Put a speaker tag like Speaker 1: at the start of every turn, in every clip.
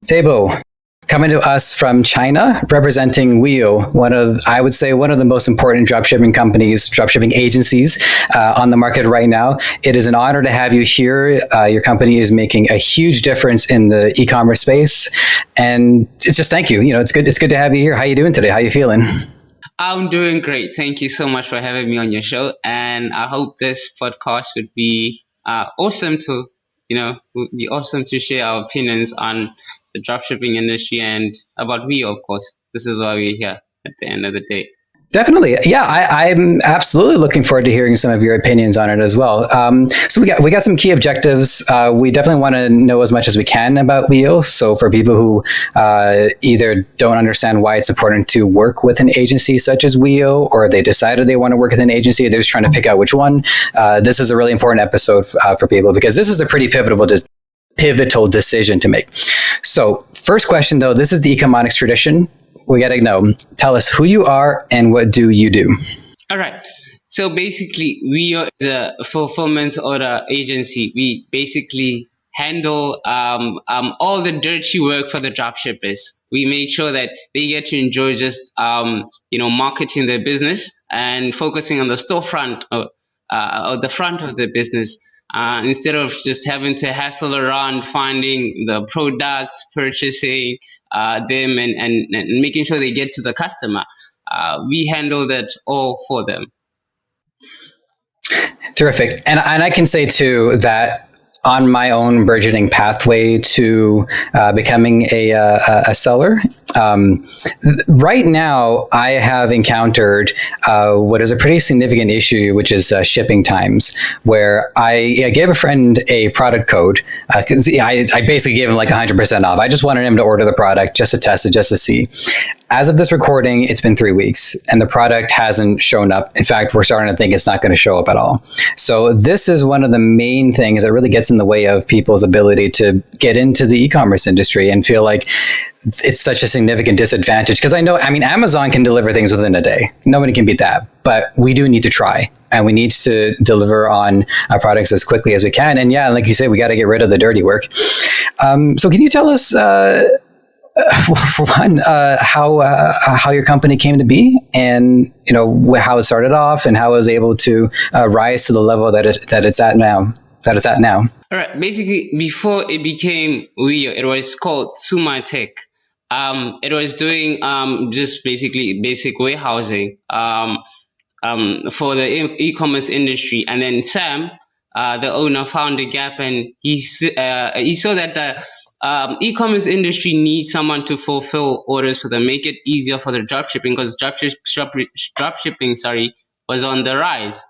Speaker 1: Tebo, coming to us from China, representing Wiio, I would say, one of the most important dropshipping companies, dropshipping agencies on the market right now. It is an honor to have you here. Your company is making a huge difference in the e-commerce space, and it's just thank you. It's good. It's good to have you here. How you doing today? How you feeling?
Speaker 2: I'm doing great. Thank you so much for having me on your show, and I hope this podcast would be awesome to, would be awesome to share our opinions on the dropshipping industry and about Wiio, of course. This is why we're here at the end of the day.
Speaker 1: Definitely, yeah. I'm absolutely looking forward to hearing some of your opinions on it as well. So we got some key objectives. We definitely want to know as much as we can about Wiio. So for people who either don't understand why it's important to work with an agency such as Wiio, or they decided they want to work with an agency, they're just trying to pick out which one. This is a really important episode for people because this is a pretty pivotal decision to make. So first question though, this is the ecomonics tradition. We got to know. Tell us who you are and what do you do?
Speaker 2: All right. So basically, we are the fulfillment order agency. We basically handle all the dirty work for the dropshippers. We make sure that they get to enjoy just marketing their business and focusing on the storefront or the front of the business. Instead of just having to hassle around finding the products, purchasing them, and making sure they get to the customer. We handle that all for them.
Speaker 1: Terrific. And I can say too that on my own burgeoning pathway to becoming a seller, right now, I have encountered what is a pretty significant issue, which is shipping times, where I gave a friend a product code because I basically gave him like 100% off. I just wanted him to order the product just to test it, just to see. As of this recording, it's been 3 weeks and the product hasn't shown up. In fact, we're starting to think it's not going to show up at all. So this is one of the main things that really gets in the way of people's ability to get into the e-commerce industry and feel like it's such a significant disadvantage. Because Amazon can deliver things within a day. Nobody can beat that. But we do need to try, and we need to deliver on our products as quickly as we can. And yeah, like you say, we got to get rid of the dirty work. So can you tell us, for one, how your company came to be, and how it started off, and how it was able to rise to the level that it's at now?
Speaker 2: All right. Basically, before it became Wiio, it was called Suma Tech. It was doing just basically basic warehousing for the e-commerce industry. And then Sam, the owner, found a gap, and he saw that the e-commerce industry needs someone to fulfill orders for them, make it easier for the dropshipping, because dropshipping was on the rise.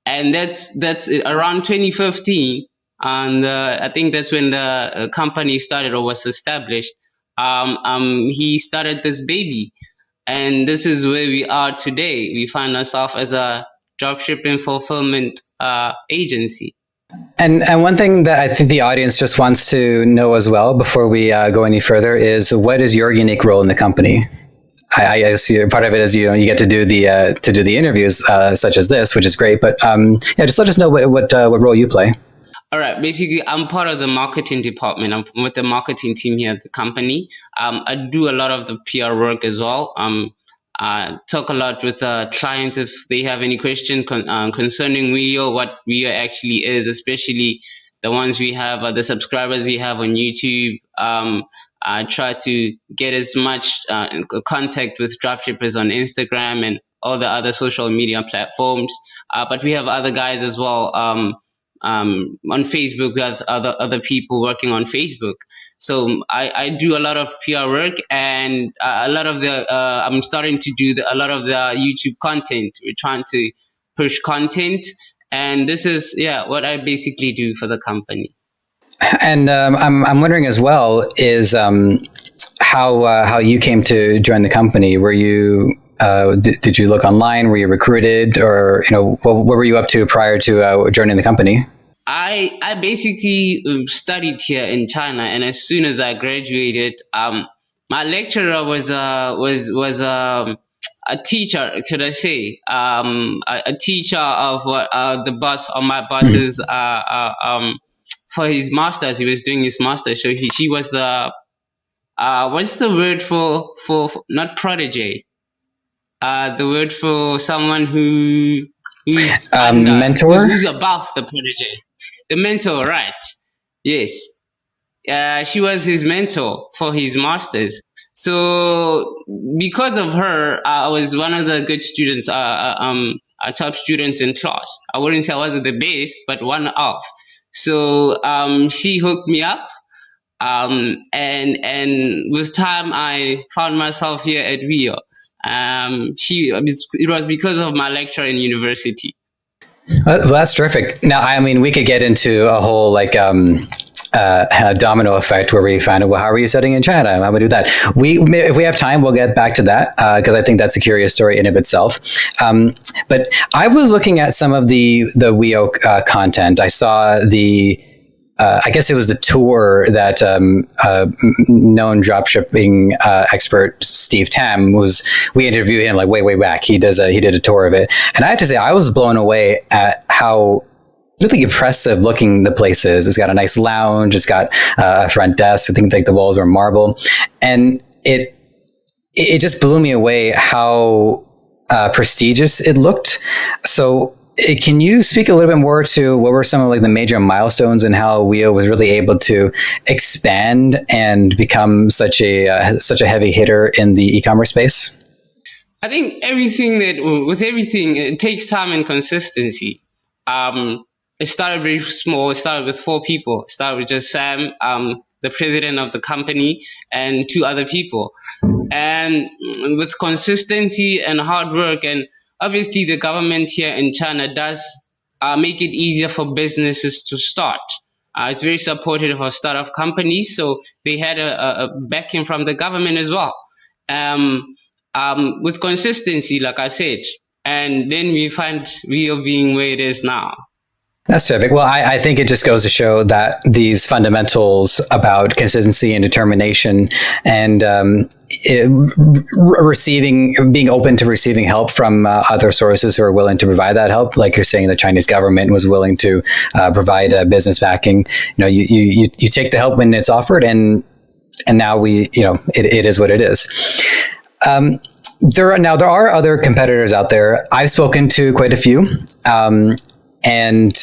Speaker 2: And that's around 2015, and I think that's when the company started or was established. He started this baby, and this is where we are today. We find ourselves as a dropshipping fulfillment agency.
Speaker 1: And one thing that I think the audience just wants to know as well before we go any further is, what is your unique role in the company? I guess part of it is you get to do the interviews such as this, which is great. But just let us know what role you play.
Speaker 2: All right. Basically, I'm part of the marketing department. I'm with the marketing team here at the company. I do a lot of the PR work as well. I talk a lot with clients if they have any question concerning Wiio, what Wiio actually is, especially the ones we have, the subscribers we have on YouTube. I try to get as much contact with dropshippers on Instagram and all the other social media platforms. But we have other guys as well. On Facebook, we have other people working on Facebook. So I do a lot of PR work, and a lot of I'm starting to do a lot of the YouTube content. We're trying to push content, and this is what I basically do for the company.
Speaker 1: And I'm wondering as well is how you came to join the company. Were you did you look online? Were you recruited, or what were you up to prior to joining the company?
Speaker 2: I basically studied here in China, and as soon as I graduated, my lecturer was a teacher, could I say, a teacher of the boss, or my boss's for his masters. He was doing his masters, so she was the what's the word for not protege? The word for someone who's under,
Speaker 1: Mentor.
Speaker 2: who's above the protege. The mentor, right? Yes. She was his mentor for his masters. So because of her, I was one of the good students, top students in class. I wouldn't say I wasn't the best, but one of. So she hooked me up, and with time I found myself here at Wiio. It was because of my lecture in university.
Speaker 1: Well, that's terrific. Now, I mean, we could get into a whole like a domino effect where we find out, well, how are you setting in China? How would we do that? If we have time, we'll get back to that because I think that's a curious story in of itself. But I was looking at some of the Wiio content. I saw the I guess it was the tour that known dropshipping expert Steve Tam was. We interviewed him like way back. He did a tour of it, and I have to say I was blown away at how really impressive looking the place is. It's got a nice lounge. It's got a front desk. I think like the walls are marble, and it just blew me away how prestigious it looked. So can you speak a little bit more to what were some of like the major milestones and how Wiio was really able to expand and become such a heavy hitter in the e-commerce space?
Speaker 2: I think with everything, it takes time and consistency. It started very small. It started with 4 people. It started with just Sam, the president of the company, and 2 other people. And with consistency and hard work, and obviously the government here in China does make it easier for businesses to start. It's very supportive of startup companies, so they had a backing from the government as well. With consistency, like I said, and then we find Wiio being where it is now.
Speaker 1: That's terrific. Well, I think it just goes to show that these fundamentals about consistency and determination and being open to receiving help from other sources who are willing to provide that help, like you're saying, the Chinese government was willing to provide business backing. You know, you take the help when it's offered, and now it is what it is. There are other competitors out there. I've spoken to quite a few. And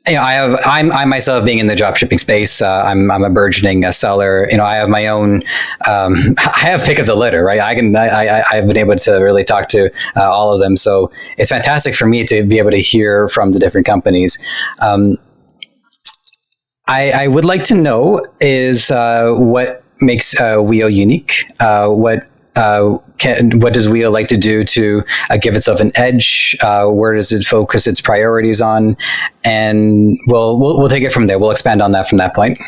Speaker 1: I myself being in the dropshipping space, I'm a burgeoning seller. I have my own. I have pick of the litter, right? I've been able to really talk to all of them, so it's fantastic for me to be able to hear from the different companies. I would like to know is what makes Wiio unique. What does Wiio like to do to give itself an edge? Where does it focus its priorities on? And we'll take it from there. We'll expand on that from that point.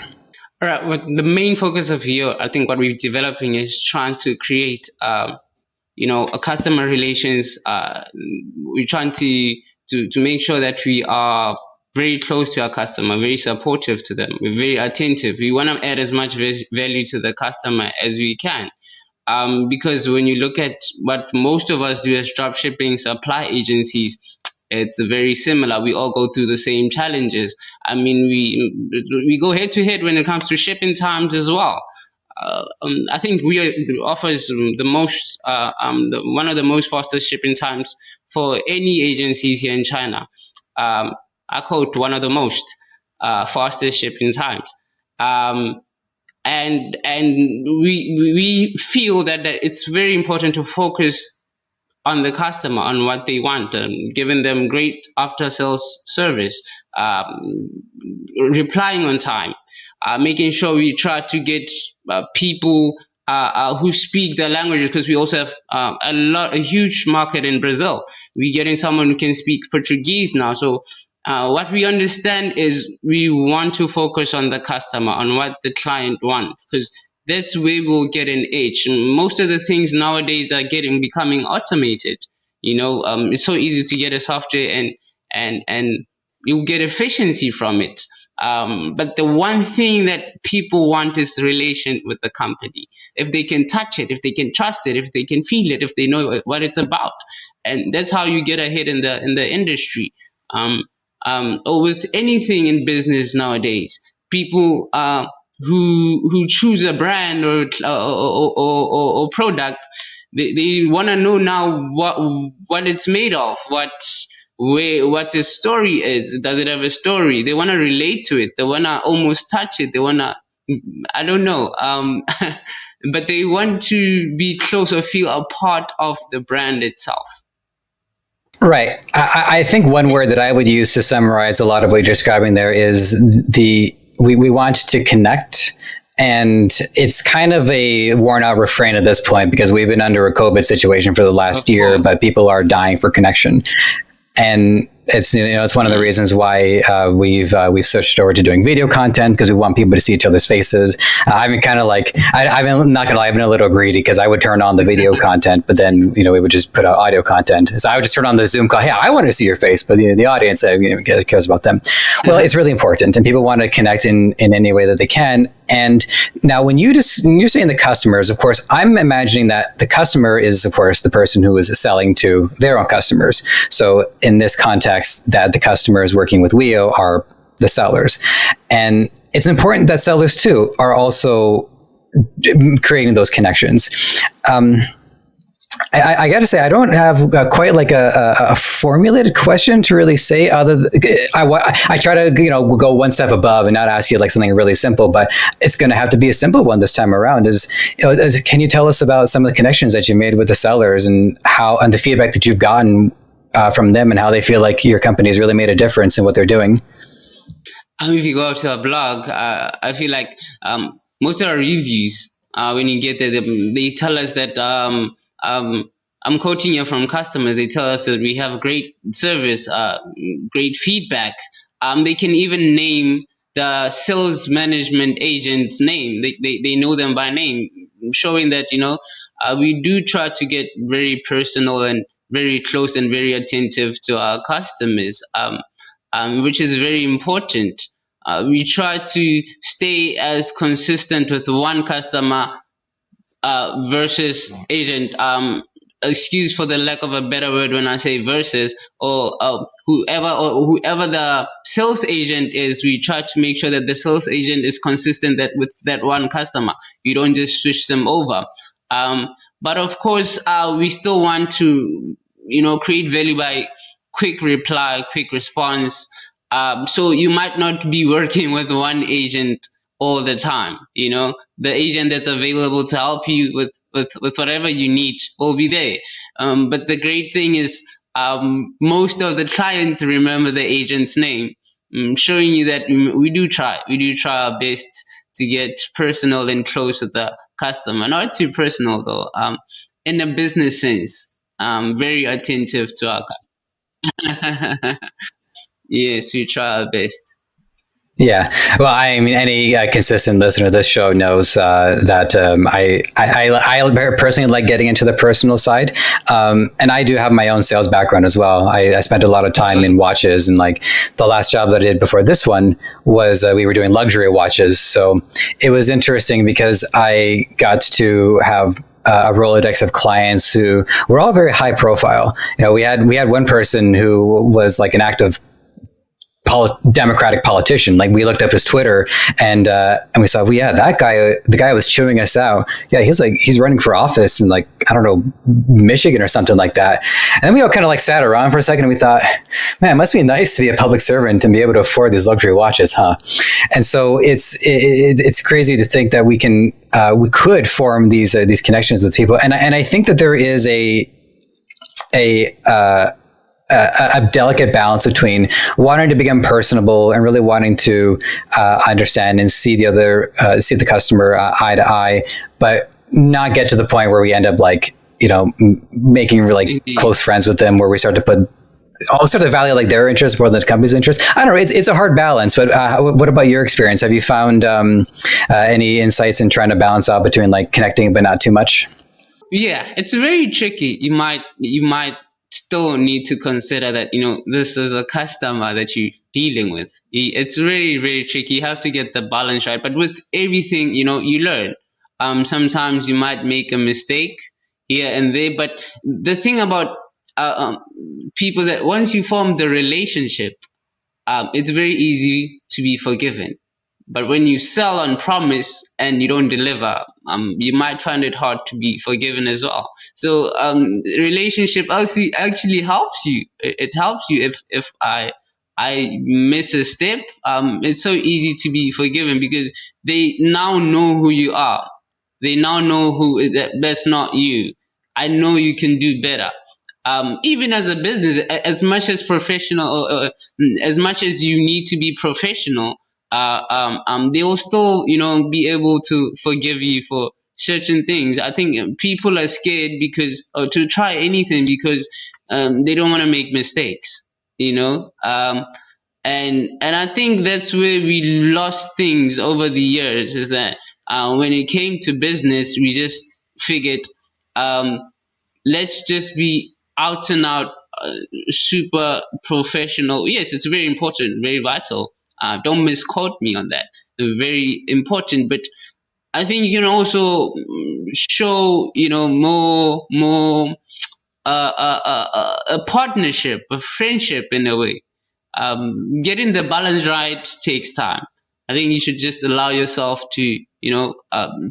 Speaker 2: All right. Well, the main focus of Wiio, I think, what we're developing is trying to create, a customer relations. We're trying to make sure that we are very close to our customer, very supportive to them. We're very attentive. We want to add as much value to the customer as we can. Because when you look at what most of us do as dropshipping supply agencies, it's very similar. We all go through the same challenges. I mean, we go head to head when it comes to shipping times as well. I think we offers the most, one of the most fastest shipping times for any agencies here in China. I quote, one of the most fastest shipping times. And we feel that it's very important to focus on the customer, on what they want, giving them great after sales service, replying on time, making sure we try to get people who speak the languages, because we also have a huge market in Brazil. We're getting someone who can speak Portuguese now, so what we understand is we want to focus on the customer, on what the client wants, because that's where we'll get an edge. Most of the things nowadays are becoming automated. It's so easy to get a software and you'll get efficiency from it. But the one thing that people want is the relation with the company. If they can touch it, if they can trust it, if they can feel it, if they know what it's about, and that's how you get ahead in the industry. Or with anything in business nowadays. people who choose a brand or product, they want to know now what it's made of, what its story is. Does it have a story? They want to relate to it. They want to almost touch it. They want to, I don't know, but they want to be close or feel a part of the brand itself.
Speaker 1: Right. I think one word that I would use to summarize a lot of what you're describing there is we want to connect. And it's kind of a worn out refrain at this point because we've been under a COVID situation for the last year, but people are dying for connection. And it's, it's one of the reasons why we've switched over to doing video content, because we want people to see each other's faces. I've been kind of like, I've been, not gonna lie, I've been a little greedy because I would turn on the video content, but then we would just put out audio content. So I would just turn on the Zoom call. Hey, I want to see your face, but the audience cares about them. Well, it's really important, and people want to connect in any way that they can. And now, when you're saying the customers, of course, I'm imagining that the customer is, of course, the person who is selling to their own customers. So in this context, that the customers working with Wiio are the sellers. And it's important that sellers, too, are also creating those connections. I got to say, I don't have quite like a formulated question to really say. I try to go one step above and not ask you like something really simple, but it's going to have to be a simple one this time around. Can you tell us about some of the connections that you made with the sellers and the feedback that you've gotten from them and how they feel like your company has really made a difference in what they're doing?
Speaker 2: If you go to a blog, I feel like most of our reviews, when you get there, they tell us that I'm quoting you from customers. They tell us that we have great service, great feedback. They can even name the sales management agent's name. They know them by name, showing that we do try to get very personal and very close and very attentive to our customers, which is very important. We try to stay as consistent with one customer versus agent. Excuse for the lack of a better word when I say versus, or whoever the sales agent is. We try to make sure that the sales agent is consistent with that one customer. You don't just switch them over. But of course, we still want to create value by quick reply, quick response. So you might not be working with one agent all the time. The agent that's available to help you with whatever you need will be there. But the great thing is, most of the clients remember the agent's name, showing you that we do try our best to get personal and close with the customer. Not too personal though, in a business sense. Very attentive to our customer. Yes, we try our best.
Speaker 1: Yeah, well, I mean, any consistent listener to this show knows that I personally like getting into the personal side, and I do have my own sales background as well. I spent a lot of time in watches, and like the last job that I did before this one was we were doing luxury watches. So it was interesting because I got to have a Rolodex of clients who were all very high profile. We had one person who was like an active Democratic politician. Like we looked up his Twitter and we saw, well, yeah, that guy, the guy was chewing us out. Yeah, he's running for office in like, I don't know, Michigan or something like that. And then we all kind of like sat around for a second and we thought, man, it must be nice to be a public servant and be able to afford these luxury watches, huh? And so it's crazy to think that we could form these connections with people. And I think that there is a delicate balance between wanting to become personable and really wanting to understand and see the customer eye to eye, but not get to the point where we end up like making really close friends with them, where we start to value like their interests more than the company's interests. I don't know. It's a hard balance, but what about your experience? Have you found any insights in trying to balance out between like connecting but not too much?
Speaker 2: Yeah, it's very tricky. You might still need to consider that this is a customer that you're dealing with. It's very, very tricky. You have to get the balance right. But with everything, you learn. Sometimes you might make a mistake here and there. But the thing about people, that once you form the relationship, it's very easy to be forgiven. But when you sell on promise and you don't deliver, you might find it hard to be forgiven as well. So relationship actually helps you. It helps you if I miss a step. It's so easy to be forgiven because they now know who you are. They now know that's not you. I know you can do better. Even as a business, as much as professional, as much as you need to be professional, they will still, be able to forgive you for certain things. I think people are scared because, or to try anything because they don't want to make mistakes. You know, and I think that's where we lost things over the years. Is that when it came to business, we just figured, um, let's just be out and out, super professional. Yes, it's very important, very vital. Don't misquote me on that. Very important, but I think you can also show, more a partnership, a friendship in a way. Getting the balance right takes time. I think you should just allow yourself to,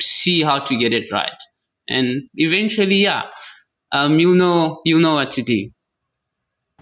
Speaker 2: see how to get it right, and eventually, yeah, you'll know what to do.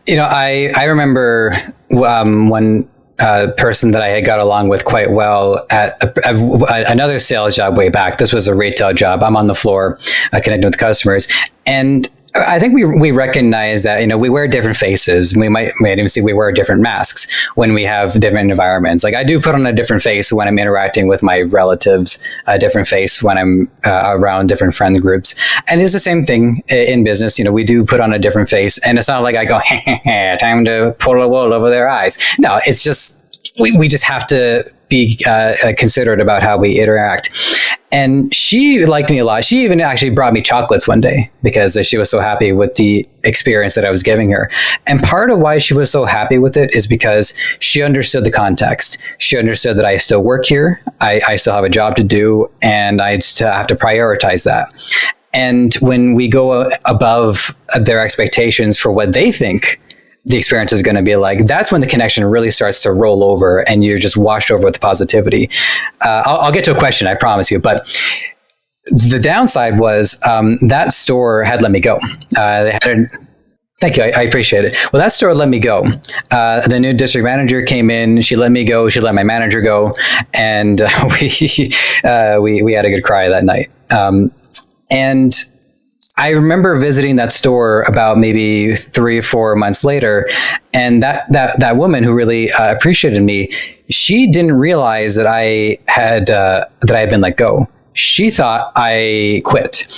Speaker 1: I remember one person that I had got along with quite well at another sales job way back. This was a retail job. I'm on the floor connecting with customers, and I think we recognize that we wear different faces. We might even see we wear different masks when we have different environments. Like I do put on a different face when I'm interacting with my relatives, a different face when I'm around different friend groups, and it's the same thing in business. We do put on a different face, and it's not like I go, time to pull the wool over their eyes. No, it's just we just have to be considerate about how we interact. And she liked me a lot. She even actually brought me chocolates one day because she was so happy with the experience that I was giving her. And part of why she was so happy with it is because she understood the context. She understood that I still work here. I still have a job to do, and I still have to prioritize that. And when we go above their expectations for what they think the experience is going to be like, that's when the connection really starts to roll over and you're just washed over with the positivity. I'll get to a question, I promise you. But the downside was that store had let me go. Thank you. I appreciate it. Well, that store let me go. The new district manager came in. She let me go. She let my manager go. And we had a good cry that night. And I remember visiting that store about maybe 3 or 4 months later, and that woman who really appreciated me, she didn't realize that I had been let go. She thought I quit,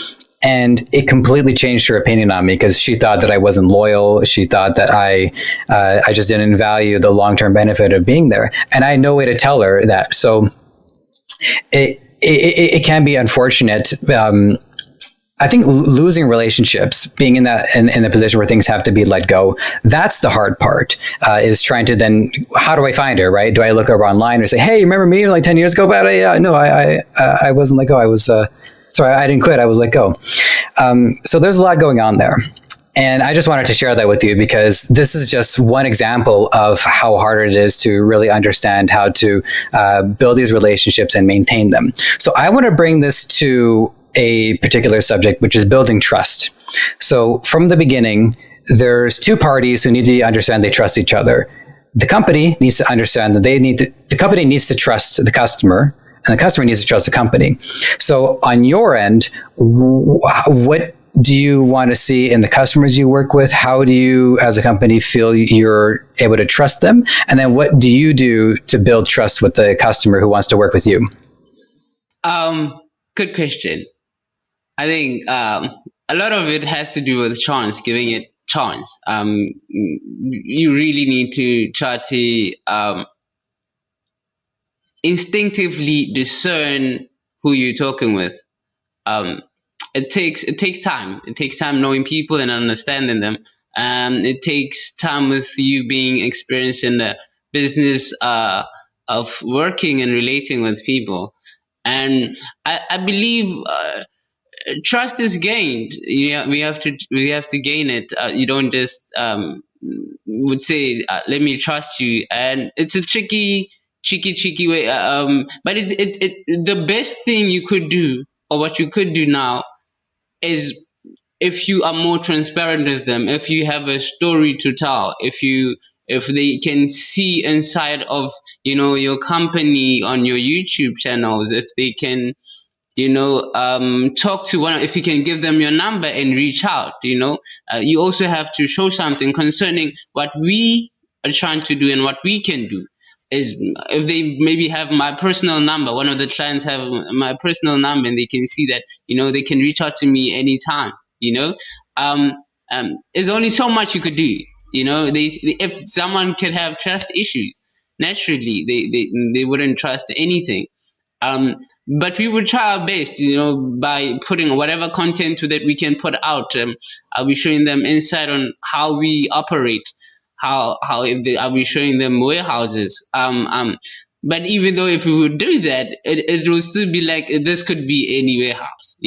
Speaker 1: and it completely changed her opinion on me because she thought that I wasn't loyal. She thought that I just didn't value the long-term benefit of being there, and I had no way to tell her that. So it can be unfortunate. I think losing relationships, being in the position where things have to be let go, that's the hard part. Is trying to then, how do I find her, right? Do I look her online or say, hey, remember me like 10 years ago? But no, I wasn't let go. I was sorry, I didn't quit. I was let go. So there's a lot going on there. And I just wanted to share that with you because this is just one example of how hard it is to really understand how to build these relationships and maintain them. So I want to bring this to a particular subject, which is building trust. So from the beginning, there's two parties who need to understand they trust each other. The company needs to understand that the company needs to trust the customer, and the customer needs to trust the company. So on your end, what do you want to see in the customers you work with? How do you, as a company, feel you're able to trust them? And then what do you do to build trust with the customer who wants to work with you?
Speaker 2: Good question. I think a lot of it has to do with chance, giving it chance. You really need to try to instinctively discern who you're talking with. It takes time. It takes time knowing people and understanding them. It takes time with you being experienced in the business of working and relating with people. And I believe trust is gained. We have to gain it. You don't just would say, let me trust you. And it's a tricky cheeky way. But the best thing you could do, or what you could do now, is if you are more transparent with them, if you have a story to tell, if they can see inside of your company on your YouTube channels, if they can talk to one, if you can give them your number and reach out. You also have to show something concerning what we are trying to do and what we can do. Is if they maybe have my personal number, one of the clients have my personal number, and they can see that they can reach out to me anytime. you know um there's only so much you could do. If someone could have trust issues, naturally they wouldn't trust anything. um, but we would try our best, by putting whatever content that we can put out. Are we showing them insight on how we operate? How if they, are we showing them warehouses? But even though if we would do that, it will still be like this could be any warehouse.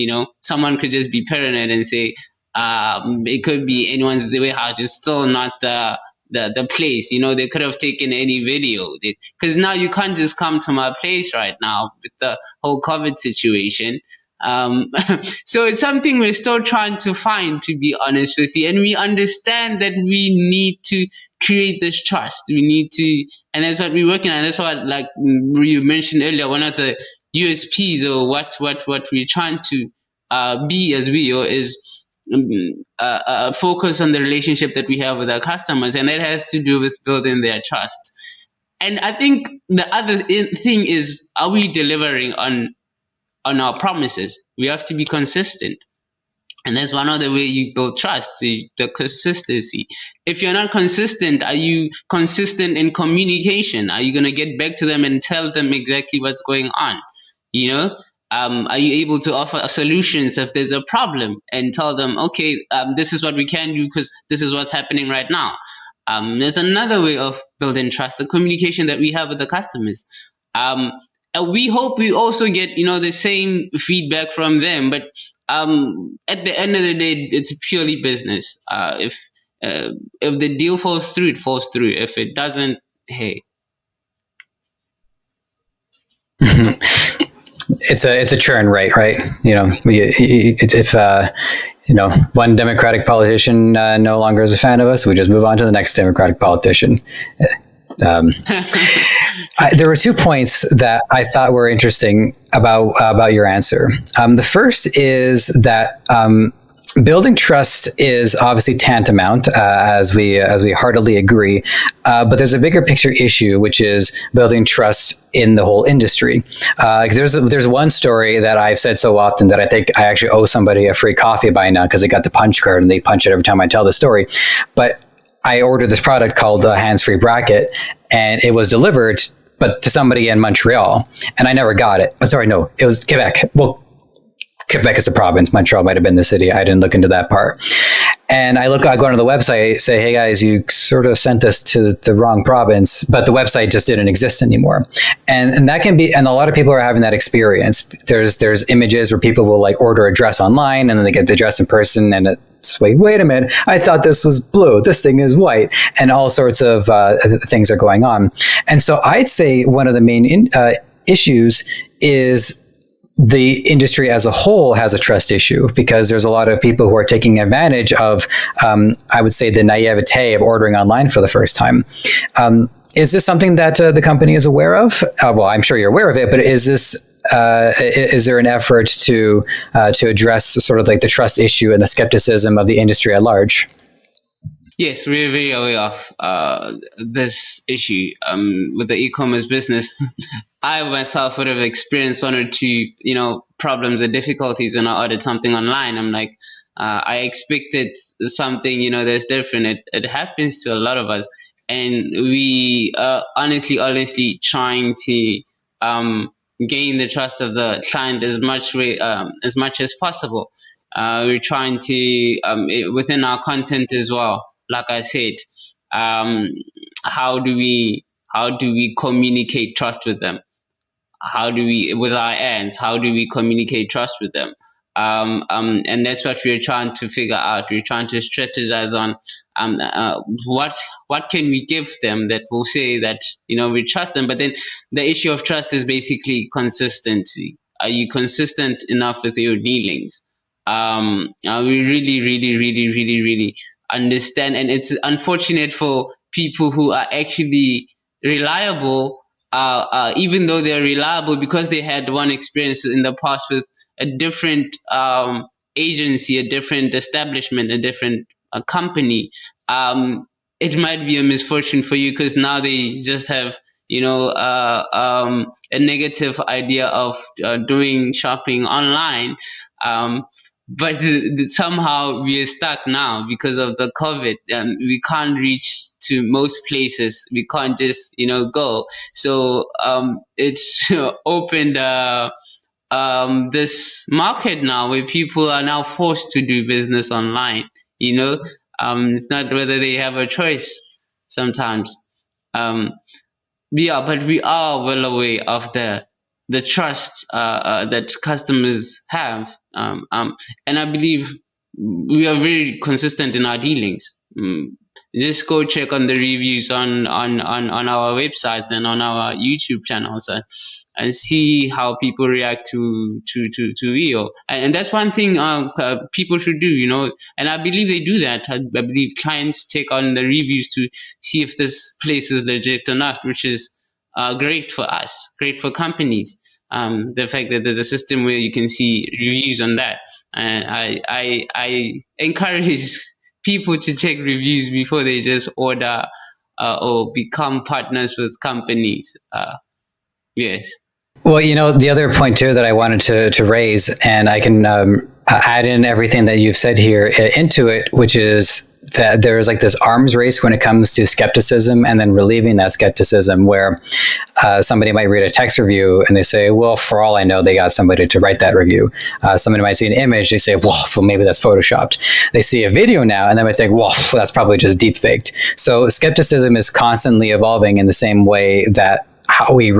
Speaker 2: Someone could just be paranoid and say it could be anyone's warehouse. It's still not the place. They could have taken any video, because now you can't just come to my place right now with the whole COVID situation. So it's something we're still trying to find, to be honest with you, and we understand that we need to create this trust. We need to, and that's what we're working on. That's what, like you mentioned earlier, one of the USPs, or what we're trying to be as Wiio, is focus on the relationship that we have with our customers, and that has to do with building their trust. And I think the other thing is, are we delivering on our promises? We have to be consistent. And that's one other way you build trust, the consistency. If you're not consistent, are you consistent in communication? Are you going to get back to them and tell them exactly what's going on? Are you able to offer solutions if there's a problem, and tell them, okay, this is what we can do because this is what's happening right now? There's another way of building trust, the communication that we have with the customers. And we hope we also get the same feedback from them. But at the end of the day, it's purely business. If the deal falls through, it falls through. If it doesn't, hey.
Speaker 1: It's a churn rate, right? If one Democratic politician no longer is a fan of us, we just move on to the next Democratic politician. There were 2 points that I thought were interesting about your answer. The first is that building trust is obviously tantamount, as we heartily agree. But there's a bigger picture issue, which is building trust in the whole industry. There's one story that I've said so often that I think I actually owe somebody a free coffee by now, because they got the punch card and they punch it every time I tell the story. But I ordered this product called a hands-free bracket, and it was delivered, but to somebody in Montreal, and I never got it. Oh, sorry, no, it was Quebec. Well, Quebec is a province. Montreal might have been the city. I didn't look into that part. And I go onto the website, say, hey guys, you sort of sent us to the wrong province, but the website just didn't exist anymore. And that can be, and a lot of people are having that experience. There's images where people will like order a dress online, and then they get the dress in person, and it's, wait a minute, I thought this was blue. This thing is white, and all sorts of things are going on. And so I'd say one of the main issues is the industry as a whole has a trust issue, because there's a lot of people who are taking advantage of, I would say, the naivete of ordering online for the first time. Is this something that the company is aware of? Well, I'm sure you're aware of it, but is there an effort to address sort of like the trust issue and the skepticism of the industry at large?
Speaker 2: Yes, we're very aware of this issue with the e-commerce business. I myself would have experienced one or two, problems or difficulties when I ordered something online. I'm like, I expected something, that's different. It happens to a lot of us, and we honestly trying to gain the trust of the client as much as possible. We're trying to within our content as well. Like I said, how do we communicate trust with them? How do we, with our ends, how do we communicate trust with them? And that's what we're trying to figure out. We're trying to strategize on what can we give them that will say that we trust them. But then the issue of trust is basically consistency. Are you consistent enough with your dealings? We really, really, really, really, really understand, and it's unfortunate for people who are actually reliable, even though they're reliable because they had one experience in the past with a different agency, a different establishment, a different company. It might be a misfortune for you because now they just have a negative idea of doing shopping online. But somehow we are stuck now because of the COVID. We can't reach to most places. We can't just go. So it's opened this market now where people are now forced to do business online. It's not whether they have a choice sometimes. Um, yeah, but we are well aware of the trust that customers have, and I believe we are very consistent in our dealings. Just go check on the reviews on our websites and on our YouTube channels, and see how people react to Wiio. And that's one thing people should do, and I believe they do that. I believe clients check on the reviews to see if this place is legit or not, which is great for us, great for companies. The fact that there's a system where you can see reviews on that, and I encourage people to check reviews before they just order or become partners with companies. Yes.
Speaker 1: Well, the other point too that I wanted to raise, and I can add in everything that you've said here into it, which is that there's like this arms race when it comes to skepticism and then relieving that skepticism, where somebody might read a text review and they say, well, for all I know, they got somebody to write that review. Somebody might see an image, they say, well, maybe that's photoshopped. They see a video now and they might think, well, that's probably just deep faked. So skepticism is constantly evolving in the same way that how we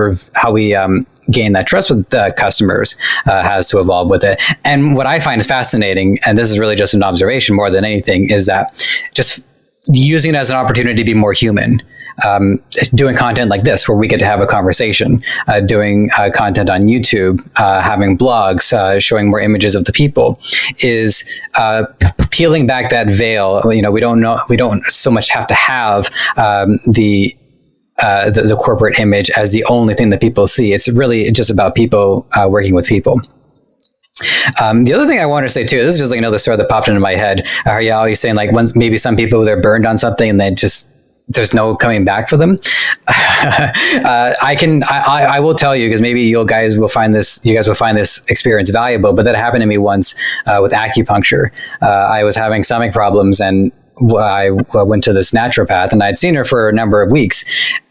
Speaker 1: gain that trust with customers has to evolve with it. And what I find is fascinating, and this is really just an observation more than anything, is that just using it as an opportunity to be more human. Doing content like this, where we get to have a conversation, doing content on YouTube, having blogs, showing more images of the people, is peeling back that veil. We don't so much have to have the corporate image as the only thing that people see. It's really just about people working with people. The other thing I want to say too, this is just like another story that popped into my head. Are you always saying like once maybe some people they're burned on something and they just there's no coming back for them? I will tell you, because maybe you guys will find this experience valuable. But that happened to me once with acupuncture. I was having stomach problems and I went to this naturopath, and I'd seen her for a number of weeks,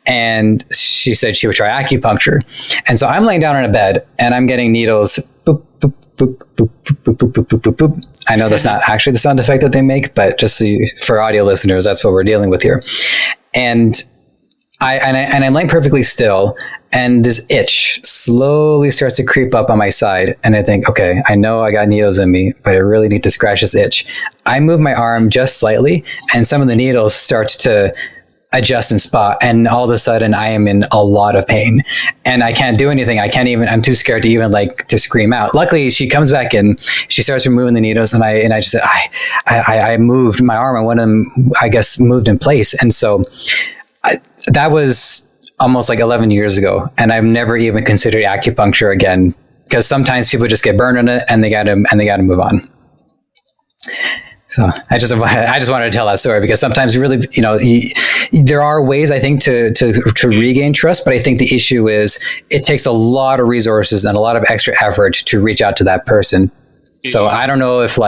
Speaker 1: and she said she would try acupuncture. And so I'm laying down on a bed and I'm getting needles. Boop, boop, boop, boop, boop, boop, boop, boop, boop, boop. I know that's not actually the sound effect that they make, but just for audio listeners, that's what we're dealing with here. And I'm laying perfectly still, and this itch slowly starts to creep up on my side. And I think, okay, I know I got needles in me, but I really need to scratch this itch. I move my arm just slightly, and some of the needles start to adjust and spot. And all of a sudden I am in a lot of pain and I can't do anything. I'm too scared to even to scream out. Luckily she comes back in, she starts removing the needles, and I just said, I moved my arm, and one of them, I guess, moved in place. And so that was almost like 11 years ago. And I've never even considered acupuncture again, because sometimes people just get burned on it and they got to move on. So I just wanted to tell that story, because sometimes really, there are ways, I think, to regain trust, but I think the issue is it takes a lot of resources and a lot of extra effort to reach out to that person. So I don't know if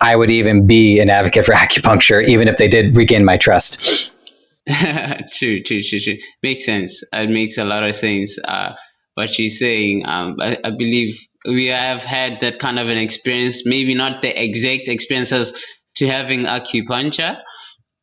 Speaker 1: I would even be an advocate for acupuncture, even if they did regain my trust.
Speaker 2: True. Makes sense. It makes a lot of sense. What she's saying. I believe we have had that kind of an experience, maybe not the exact experiences to having acupuncture,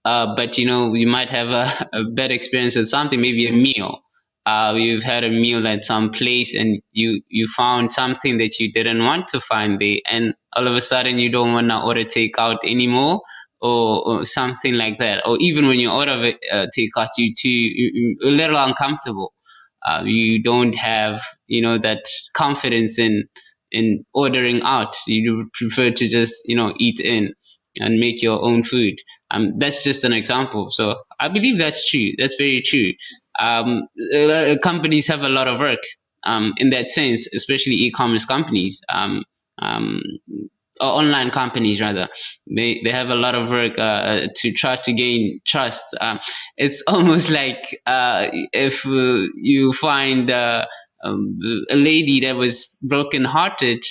Speaker 2: but we might have a bad experience with something, maybe a meal. you've had a meal at some place and you found something that you didn't want to find there, and all of a sudden you don't want to order takeout anymore, or something like that. Or even when you order takeout, you're a little uncomfortable. You don't have, that confidence in ordering out. You prefer to just, eat in and make your own food. That's just an example. So I believe that's true. That's very true. Companies have a lot of work in that sense, especially e-commerce companies. Um, or online companies rather, they have a lot of work to try to gain trust. It's almost like if you find a lady that was brokenhearted,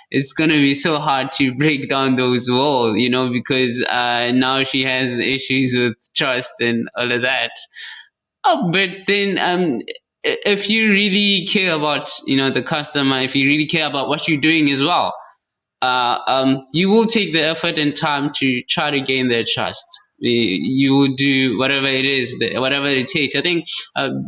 Speaker 2: it's gonna be so hard to break down those walls, because now she has issues with trust and all of that. Oh, but then if you really care about the customer, if you really care about what you're doing as well, you will take the effort and time to try to gain their trust. You will do whatever it is, whatever it takes. I think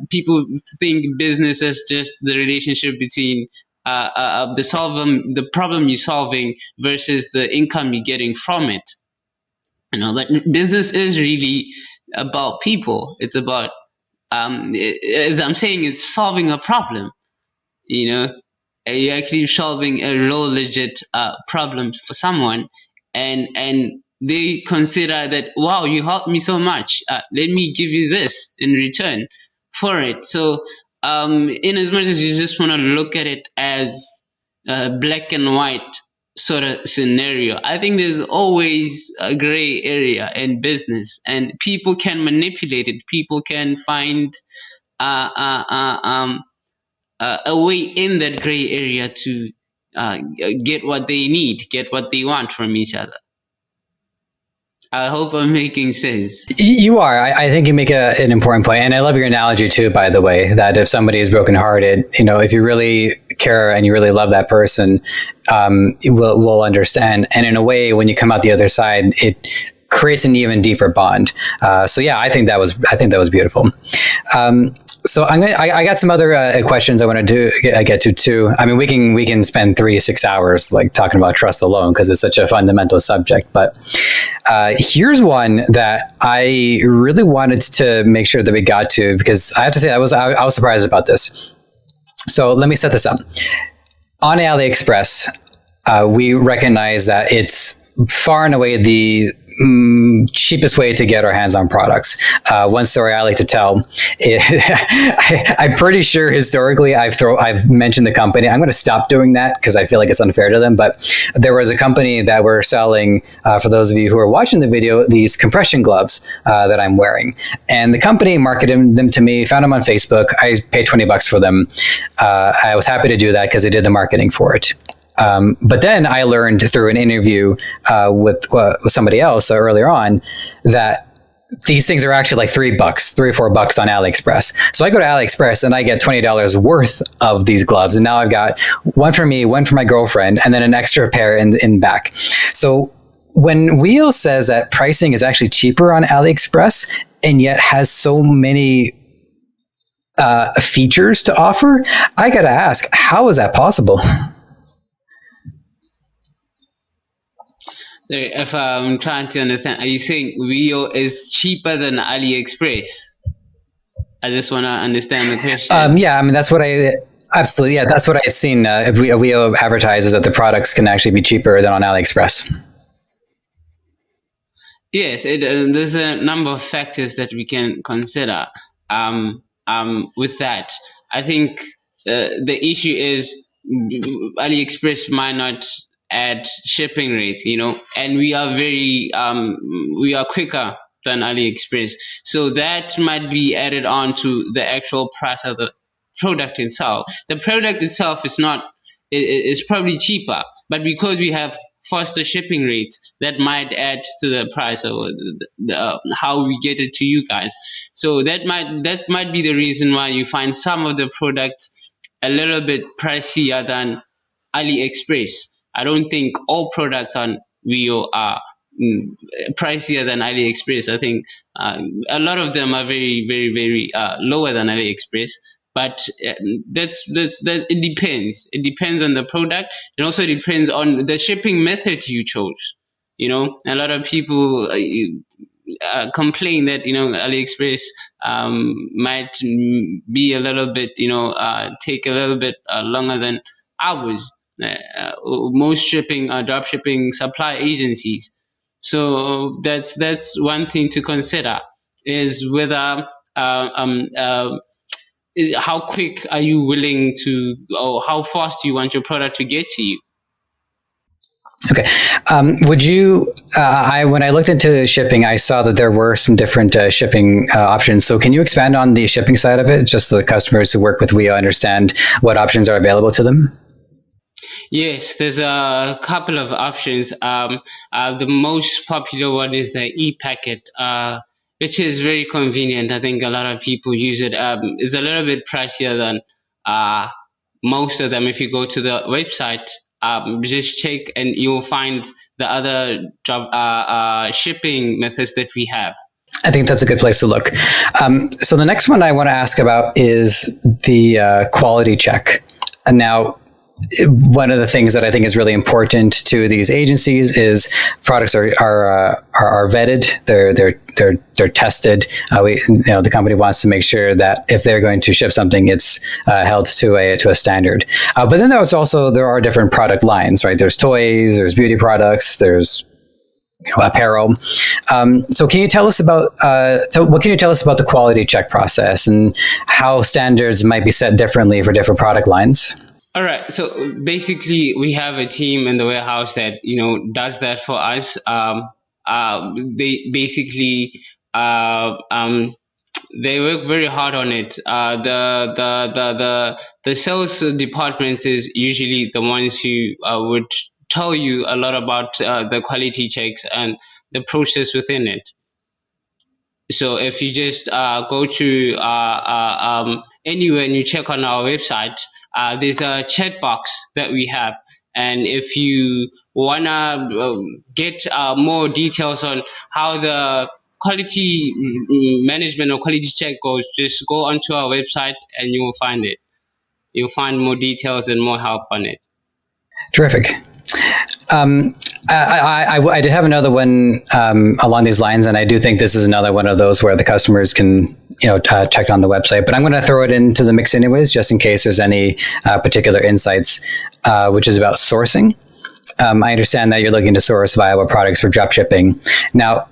Speaker 2: people think business is just the relationship between the problem you're solving versus the income you're getting from it. But business is really about people. It's about, as I'm saying, it's solving a problem. you know you're actually solving a real legit problem for someone, and they consider that, wow, you helped me so much, let me give you this in return for it. So in as much as you just want to look at it as black and white sort of scenario, I think there's always a gray area in business, and people can manipulate it. People can find uh, uh, uh, um, a way in that gray area to get what they need, get what they want from each other. I hope I'm making sense.
Speaker 1: You are. I think you make an important point, and I love your analogy too. By the way, that if somebody is brokenhearted, if you really care and you really love that person, will understand. And in a way, when you come out the other side, it creates an even deeper bond. So yeah, I think that was beautiful. So I got some other questions I want to get to too. I mean, we can spend 6 hours like talking about trust alone because it's such a fundamental subject. But here's one that I really wanted to make sure that we got to, because I have to say I was surprised about this. So let me set this up. On AliExpress, we recognize that it's far and away the cheapest way to get our hands on products. One story I like to tell, I'm pretty sure historically I've mentioned the company. I'm going to stop doing that because I feel like it's unfair to them. But there was a company that were selling, for those of you who are watching the video, these compression gloves that I'm wearing. And the company marketed them to me, found them on Facebook. I paid $20 for them. I was happy to do that because they did the marketing for it. But then I learned through an interview with somebody else earlier on that these things are actually like $3 or $4 on AliExpress. So I go to AliExpress and I get $20 worth of these gloves, and now I've got one for me, one for my girlfriend, and then an extra pair in back. So when Wiio says that pricing is actually cheaper on AliExpress and yet has so many features to offer, I gotta ask, how is that possible?
Speaker 2: If I'm trying to understand, are you saying Wiio is cheaper than AliExpress? I just want to understand the question.
Speaker 1: Yeah, I mean, that's what absolutely, yeah, that's what I had seen. If Wiio advertises that the products can actually be cheaper than on AliExpress.
Speaker 2: Yes, there's a number of factors that we can consider with that. I think the issue is AliExpress might not add shipping rates, and we are we are quicker than AliExpress. So that might be added on to the actual price of the product itself. The product itself is probably cheaper, but because we have faster shipping rates, that might add to the price of how we get it to you guys. So that might be the reason why you find some of the products a little bit pricier than AliExpress. I don't think all products on Wiio are pricier than AliExpress. I think a lot of them are very, very, very lower than AliExpress. But that it depends. It depends on the product. It also depends on the shipping method you chose. A lot of people complain that AliExpress might be a little bit take a little bit longer than ours. Most shipping drop shipping supply agencies. So that's one thing to consider is whether how quick are you willing to, or how fast do you want your product to get to you.
Speaker 1: Okay. Would you? When I looked into shipping, I saw that there were some different shipping options. So, can you expand on the shipping side of it, just so the customers who work with Wiio understand what options are available to them?
Speaker 2: Yes, there's a couple of options. The most popular one is the e-packet, which is very convenient. I think a lot of people use it. It's a little bit pricier than uh, most of them. If you go to the website, just check and you'll find the other shipping methods that we have.
Speaker 1: I think that's a good place to look. So, the next one I want to ask about is the quality check. And now, one of the things that I think is really important to these agencies is products are vetted. They're tested. The company wants to make sure that if they're going to ship something, it's held to a standard. But then there are different product lines, right? There's toys, there's beauty products, there's apparel. So can you tell us about what can you tell us about the quality check process and how standards might be set differently for different product lines?
Speaker 2: All right. So basically, we have a team in the warehouse that does that for us. They basically they work very hard on it. The sales department is usually the ones who would tell you a lot about the quality checks and the process within it. So if you just go to anywhere and you check on our website, there's a chat box that we have. And if you want to get more details on how the quality management or quality check goes, just go onto our website and you will find it. You'll find more details and more help on it.
Speaker 1: Terrific. I did have another one along these lines, and I do think this is another one of those where the customers can check on the website. But I'm going to throw it into the mix anyways, just in case there's any particular insights, which is about sourcing. I understand that you're looking to source viable products for dropshipping. Now,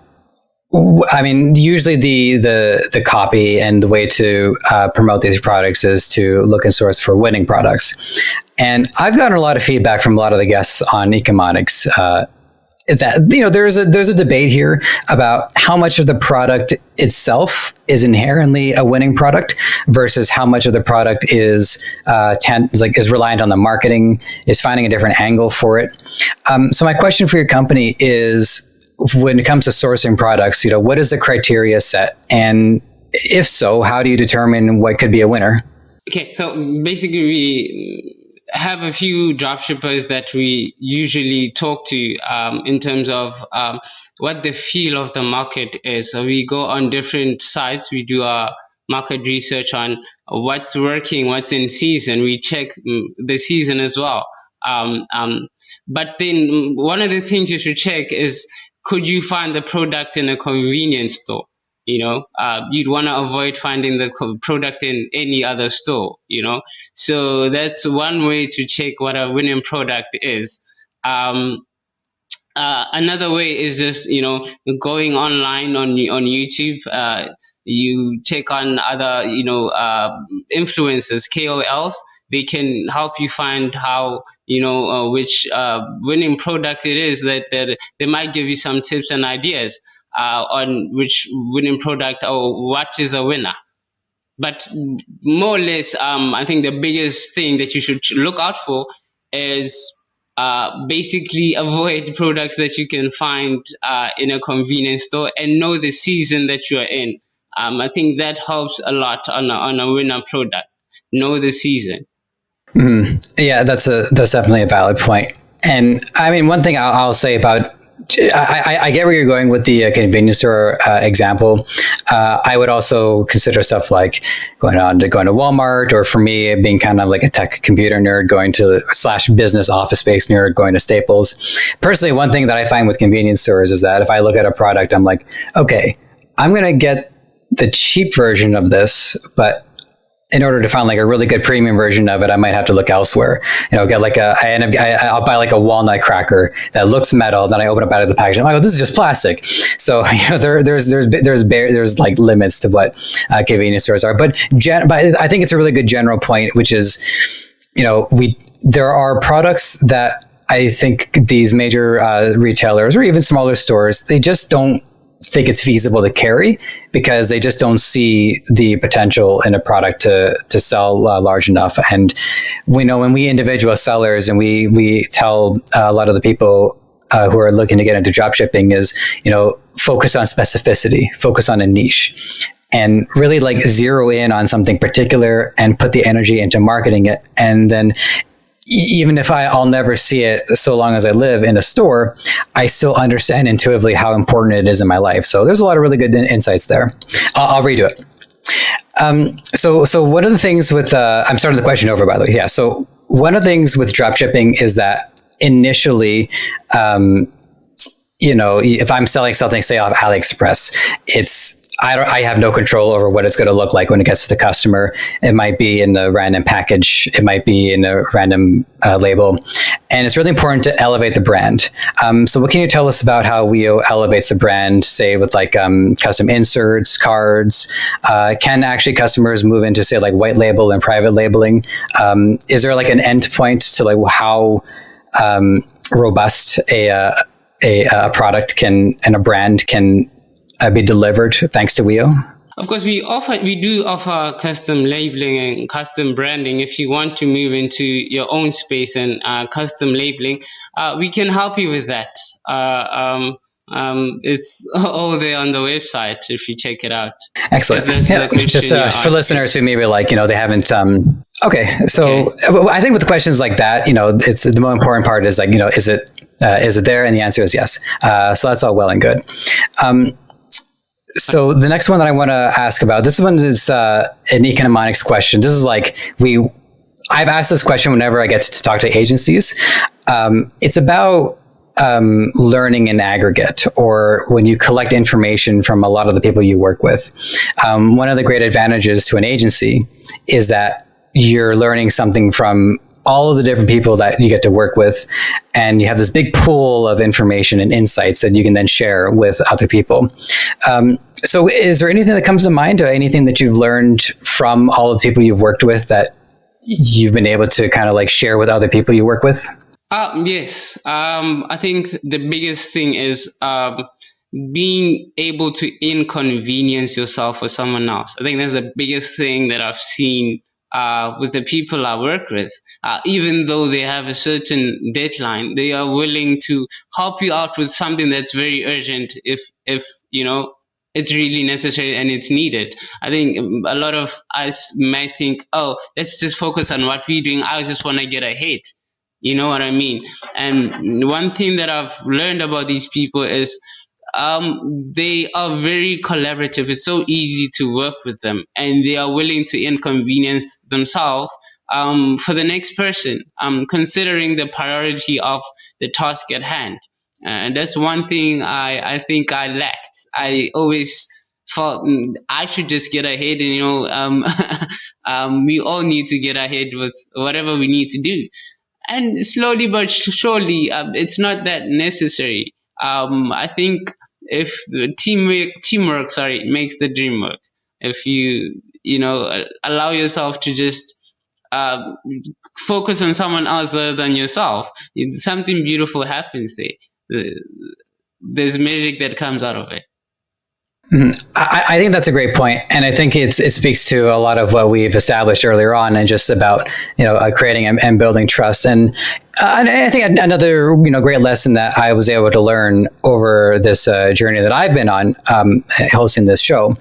Speaker 1: I mean, usually the copy and the way to promote these products is to look and source for winning products. And I've gotten a lot of feedback from a lot of the guests on ecomonics. Is that there's a debate here about how much of the product itself is inherently a winning product versus how much of the product is reliant on the marketing, is finding a different angle for it. So my question for your company is, when it comes to sourcing products, what is the criteria set? And if so, how do you determine what could be a winner?
Speaker 2: Okay, so basically we have a few dropshippers that we usually talk to in terms of what the feel of the market is. So we go on different sites, we do our market research on what's working, what's in season. We check the season as well. But then one of the things you should check is, could you find the product in a convenience store? You'd want to avoid finding the product in any other store, So that's one way to check what a winning product is. Another way is just, going online on YouTube. You check on other, influencers, KOLs. They can help you find how, which winning product it is. That they might give you some tips and ideas on which winning product or what is a winner. But more or less, I think the biggest thing that you should look out for is basically avoid products that you can find in a convenience store and know the season that you are in. I think that helps a lot on a winner product. Know the season.
Speaker 1: Yeah, that's definitely a valid point. And I mean, one thing I'll say about I get where you're going with the convenience store example. I would also consider stuff like going to Walmart, or for me, being kind of like a tech computer nerd, going to / business office space nerd, going to Staples. Personally, one thing that I find with convenience stores is that if I look at a product, I'm like, okay, I'm going to get the cheap version of this, but in order to find like a really good premium version of it, I might have to look elsewhere. Get like I'll buy like a walnut cracker that looks metal. Then I open up out of the package. I'm like, oh, this is just plastic. So there's like limits to what convenience stores are. But I think it's a really good general point, which is, there are products that I think these major retailers or even smaller stores, they just don't think it's feasible to carry because they just don't see the potential in a product to sell large enough. And we know when we individual sellers and we tell a lot of the people who are looking to get into dropshipping is, focus on specificity, focus on a niche, and really like zero in on something particular and put the energy into marketing it. And then even if I'll never see it so long as I live in a store, I still understand intuitively how important it is in my life. So there's a lot of really good insights there. I'll redo it. So one of the things with, I'm starting the question over, by the way. Yeah. So one of the things with dropshipping is that initially, if I'm selling something, say off AliExpress, I have no control over what it's going to look like when it gets to the customer. It might be in a random package. It might be in a random label. And it's really important to elevate the brand. So what can you tell us about how Wiio elevates the brand, say with like custom inserts, cards? Can actually customers move into, say, like white label and private labeling? Is there like an end point to like how robust a product can and a brand can be delivered thanks to Wiio?
Speaker 2: Of course, we do offer custom labeling and custom branding. If you want to move into your own space and custom labeling, we can help you with that. It's all there on the website if you check it out.
Speaker 1: Excellent. Yeah, just for listeners who maybe like, they haven't. Okay, so okay. I think with questions like that, it's the most important part is like, is it there? And the answer is yes. So that's all well and good. So the next one that I want to ask about, this one is an ecomonics question. This is like I've asked this question whenever I get to talk to agencies. It's about learning in aggregate, or when you collect information from a lot of the people you work with. One of the great advantages to an agency is that you're learning something from all of the different people that you get to work with, and you have this big pool of information and insights that you can then share with other people. So is there anything that comes to mind, or anything that you've learned from all of the people you've worked with that you've been able to kind of like share with other people you work with?
Speaker 2: Yes. I think the biggest thing is being able to inconvenience yourself for someone else. I think that's the biggest thing that I've seen with the people I work with. Even though they have a certain deadline, they are willing to help you out with something that's very urgent if it's really necessary and it's needed. I think a lot of us might think, oh, let's just focus on what we're doing. I just want to get ahead. You know what I mean? And one thing that I've learned about these people is they are very collaborative. It's so easy to work with them, and they are willing to inconvenience themselves for the next person, considering the priority of the task at hand. And that's one thing I think I lacked. I always thought I should just get ahead, and we all need to get ahead with whatever we need to do. And slowly but surely, it's not that necessary. I think if teamwork, makes the dream work. If you allow yourself to just focus on someone else other than yourself, something beautiful happens there. There's magic that comes out of it.
Speaker 1: I think that's a great point, and I think it speaks to a lot of what we've established earlier on, and just about creating and building trust. And I think another great lesson that I was able to learn over this journey that I've been on, hosting this show,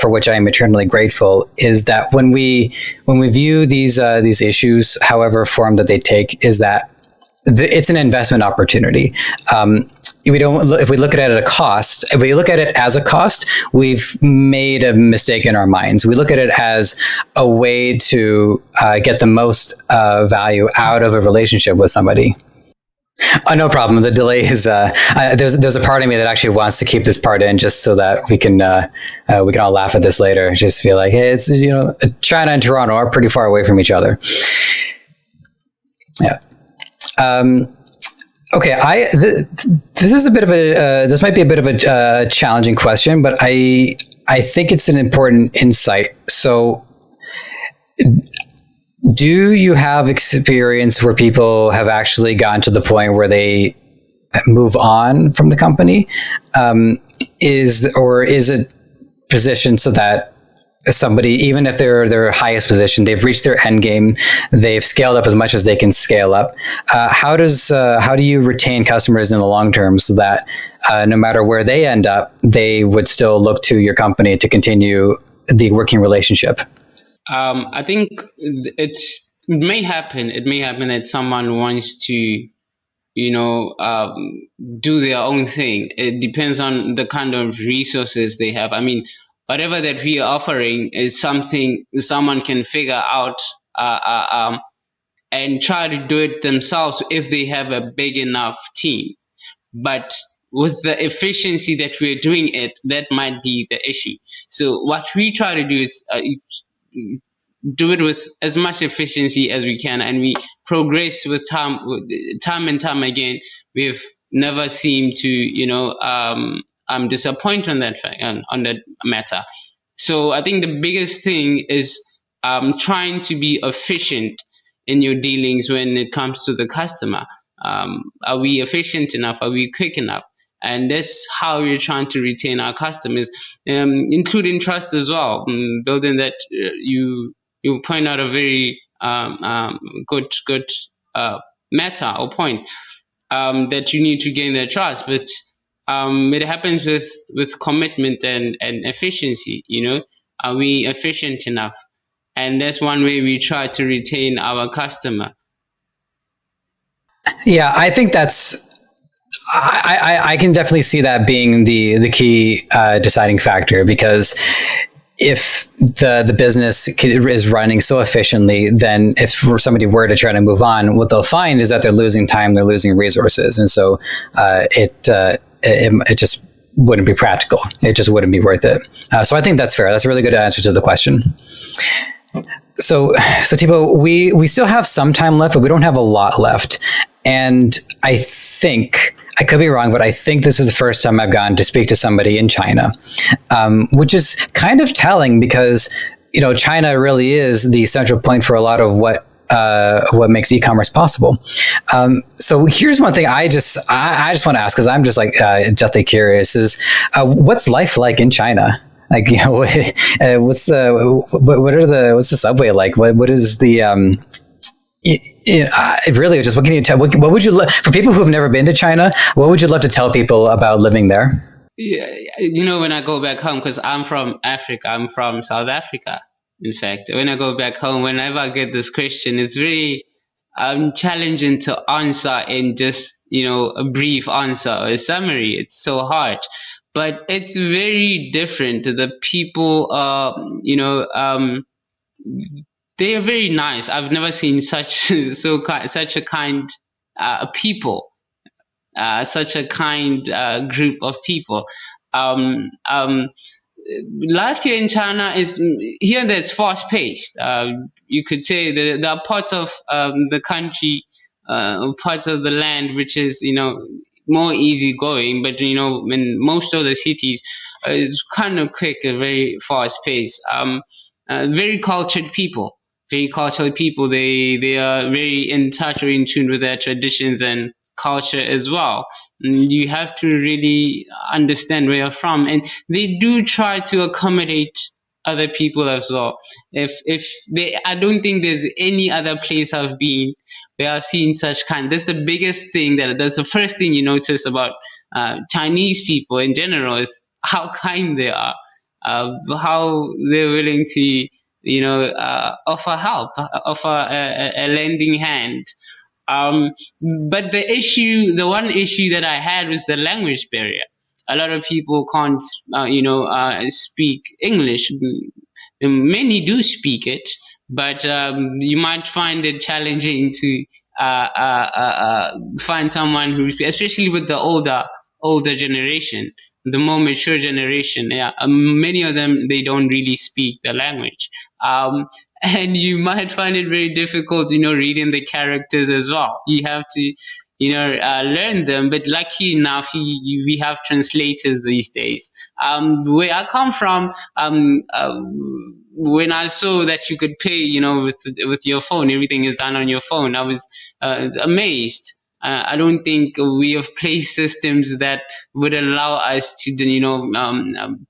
Speaker 1: for which I am eternally grateful, is that when we view these issues, however form that they take, is that it's an investment opportunity. we don't if we look at it at a cost, if we look at it as a cost, we've made a mistake in our minds. We look at it as a way to get the most value out of a relationship with somebody. Oh, no problem. The delay is there's a part of me that actually wants to keep this part in just so that we can all laugh at this later. Just feel like, hey, it's China and Toronto are pretty far away from each other. Yeah. Okay. This is a bit of a this might be a bit of a challenging question, but I think it's an important insight. So, do you have experience where people have actually gotten to the point where they move on from the company? Is it positioned so that somebody, even if they're their highest position, they've reached their end game, they've scaled up as much as they can scale up? How do you retain customers in the long term so that no matter where they end up, they would still look to your company to continue the working relationship?
Speaker 2: I think it may happen. It may happen that someone wants to, do their own thing. It depends on the kind of resources they have. I mean, whatever that we are offering is something someone can figure out and try to do it themselves if they have a big enough team. But with the efficiency that we're doing it, that might be the issue. So what we try to do is do it with as much efficiency as we can, and we progress with time. Time and time again, we've never seemed to disappoint on that fact, on that matter. So I think the biggest thing is trying to be efficient in your dealings when it comes to the customer. Are we efficient enough? Are we quick enough? And that's how we're trying to retain our customers, including trust as well. Building that, you point out a very good matter or point, that you need to gain their trust. But it happens with commitment and efficiency. Are we efficient enough? And that's one way we try to retain our customer.
Speaker 1: Yeah, I think I can definitely see that being the key deciding factor, because if the business is running so efficiently, then if somebody were to try to move on, what they'll find is that they're losing time, they're losing resources, and so it just wouldn't be practical. It just wouldn't be worth it. So I think that's fair. That's a really good answer to the question. So Tebo, we still have some time left, but we don't have a lot left. And I think, I could be wrong, but I think this is the first time I've gotten to speak to somebody in China, which is kind of telling, because China really is the central point for a lot of what makes e-commerce possible. So here's one thing I just want to ask, because I'm just like deathly curious: is what's life like in China? Like, what's the subway like? What is the really just, what can you tell? What would you for people who've never been to China? What would you love to tell people about living there?
Speaker 2: Yeah, when I go back home, because I'm from Africa, I'm from South Africa. In fact, when I go back home, whenever I get this question, it's very challenging to answer in just a brief answer, a summary. It's so hard, but it's very different. The people they are very nice. I've never seen such such a kind people, such a kind group of people. Um, um, Life here in China is, here that's fast paced. You could say that there are parts of the country, parts of the land which is more easygoing, but in most of the cities it's kind of quick, very fast paced. Very cultured people, very cultured people. They are very in touch or in tune with their traditions and culture as well. You have to really understand where you're from, and they do try to accommodate other people as well. If they, I don't think there's any other place I've been where I've seen such kind. That's the biggest thing, that's the first thing you notice about Chinese people in general, is how kind they are, how they're willing to offer help, offer a lending hand, But the one issue that I had was the language barrier. A lot of people can't, speak English. Many do speak it, but you might find it challenging to find someone who, especially with the older generation, the more mature generation. Yeah, many of them, they don't really speak the language, and you might find it very difficult, reading the characters as well. You have to, learn them. But lucky enough, we have translators these days. Where I come from, when I saw that you could pay, with your phone, everything is done on your phone, I was amazed. I don't think we have placed systems that would allow us to,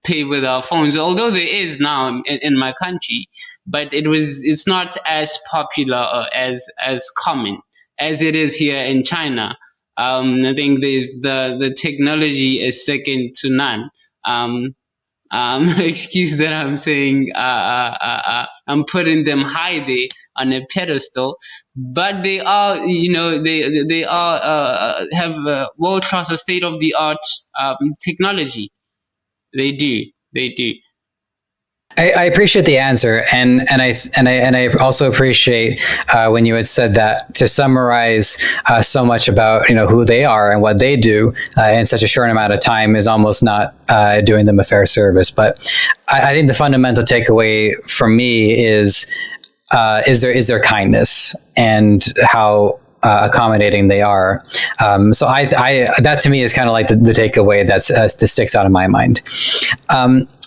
Speaker 2: pay with our phones. Although there is now in my country, but it's not as popular or as common as it is here in China. I think the technology is second to none. Excuse that I'm saying, I'm putting them high there on a pedestal, but they are, they are have world class or state of the art technology. They do.
Speaker 1: I appreciate the answer, and I also appreciate when you had said that to summarize so much about who they are and what they do in such a short amount of time is almost not doing them a fair service. But I think the fundamental takeaway from me is their kindness and how accommodating they are. So I that to me is kind of like the takeaway that sticks out in my mind.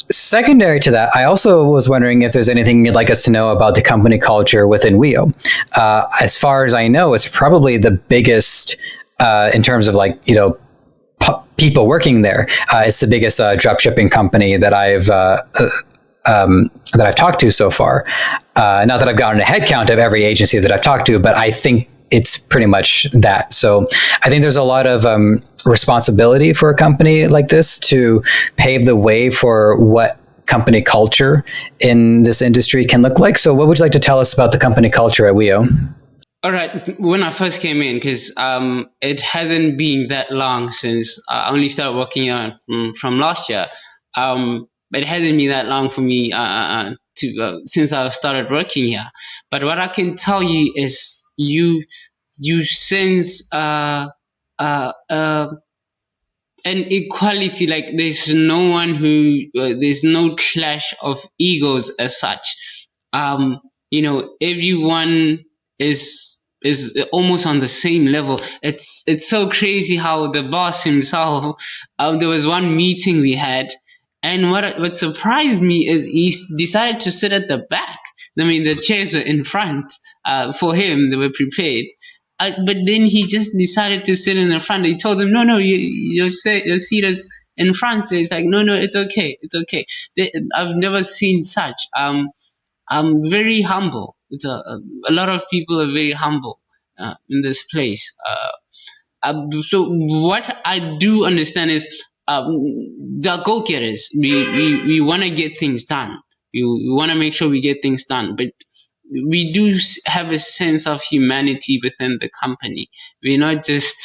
Speaker 1: Secondary to that, I also was wondering if there's anything you'd like us to know about the company culture within Wiio. As far as I know, it's probably the biggest in terms of people working there. It's the biggest dropshipping company that I've talked to so far. Not that I've gotten a head count of every agency that I've talked to, but I think it's pretty much that. So I think there's a lot of responsibility for a company like this to pave the way for what company culture in this industry can look like. So what would you like to tell us about the company culture at Wiio?
Speaker 2: All right. When I first came in, because it hasn't been that long since I only started working on from last year. It hasn't been that long for me since I started working here. But what I can tell you is you sense an equality. Like there's no one there's no clash of egos as such. Everyone is almost on the same level. It's so crazy how the boss himself. There was one meeting we had, and what surprised me is he decided to sit at the back. I mean, the chairs were in front for him; they were prepared. But then he just decided to sit in the front. He told them, "No, your seat is in front." So it's like, "No, it's okay, it's okay." I've never seen such. I'm very humble. It's a lot of people are very humble in this place. So what I do understand is the go-getters. We want to get things done. We want to make sure we get things done, but we do have a sense of humanity within the company. We're not just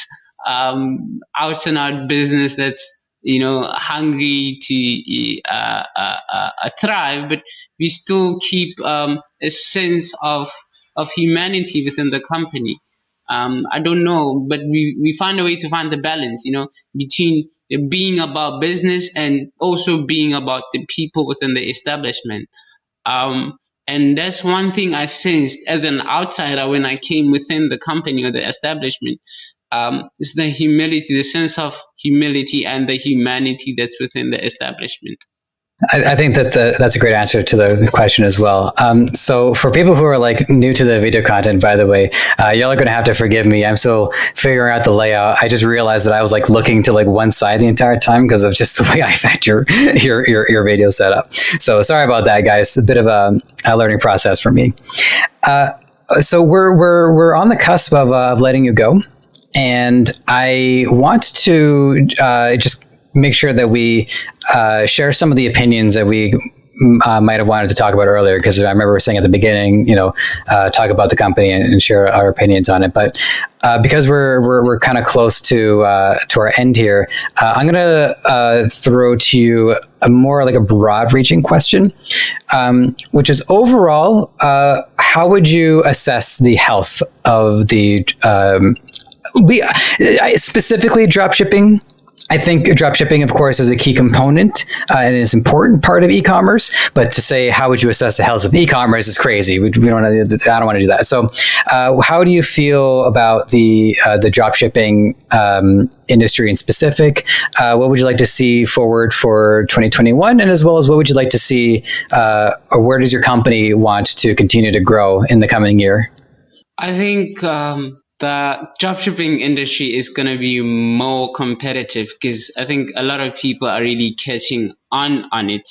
Speaker 2: out and out business that's hungry to thrive, but we still keep a sense of humanity within the company. I don't know, but we find a way to find the balance, between being about business and also being about the people within the establishment. And that's one thing I sensed as an outsider when I came within the company or the establishment. Is the humility, the sense of humility and the humanity that's within the establishment.
Speaker 1: I think that's a great answer to the question as well. So for people who are new to the video content, by the way, y'all are going to have to forgive me. I'm still figuring out the layout. I just realized that I was looking to one side the entire time because of just the way I found your video setup. So sorry about that, guys. A bit of a learning process for me. So we're on the cusp of letting you go, and I want to just make sure that we share some of the opinions that we might have wanted to talk about earlier, because I remember saying at the beginning, talk about the company and share our opinions on it. But because we're kind of close to our end here, I'm going to throw to you a more like a broad-reaching question, which is overall, how would you assess the health of the specifically dropshipping? I think dropshipping, of course, is a key component and is an important part of e-commerce. But to say how would you assess the health of e-commerce is crazy. We don't want to. I don't want to do that. So, how do you feel about the dropshipping industry in specific? What would you like to see forward for 2021, and as well as what would you like to see, or where does your company want to continue to grow in the coming year?
Speaker 2: I think the dropshipping industry is going to be more competitive because I think a lot of people are really catching on it.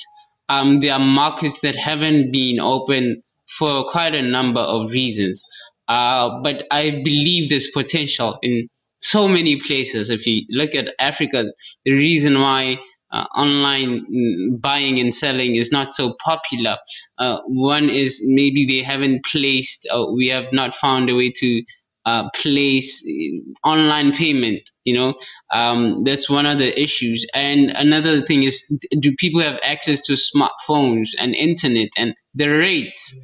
Speaker 2: There are markets that haven't been open for quite a number of reasons. But I believe there's potential in so many places. If you look at Africa, the reason why online buying and selling is not so popular, one is maybe they haven't placed, we have not found a way to place online payment. That's one of the issues. And another thing is, do people have access to smartphones and internet and the rates?